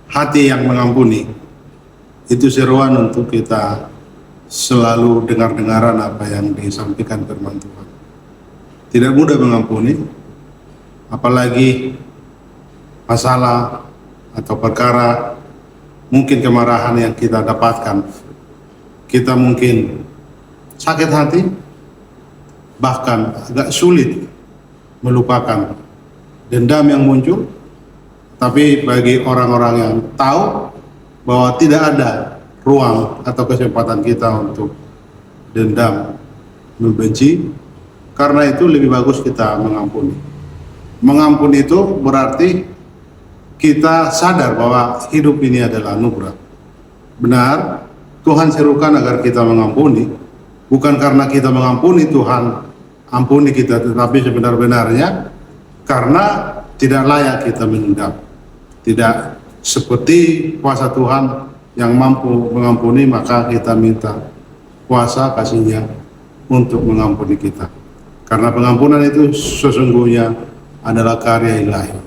hati yang mengampuni. Itu seruan untuk kita selalu dengar-dengaran apa yang disampaikan firman Tuhan. Tidak mudah mengampuni, apalagi masalah atau perkara, mungkin kemarahan yang kita dapatkan. Kita mungkin sakit hati, bahkan agak sulit melupakan dendam yang muncul. Tapi bagi orang-orang yang tahu bahwa tidak ada ruang atau kesempatan kita untuk dendam, membenci, karena itu lebih bagus kita mengampuni. Mengampuni itu berarti kita sadar bahwa hidup ini adalah anugerah. Benar, Tuhan serukan agar kita mengampuni, bukan karena kita mengampuni Tuhan ampuni kita, tetapi sebenar-benarnya karena tidak layak kita mendendam. Tidak seperti kuasa Tuhan yang mampu mengampuni, maka kita minta kuasa kasih-Nya untuk mengampuni kita. Karena pengampunan itu sesungguhnya adalah karya ilahi.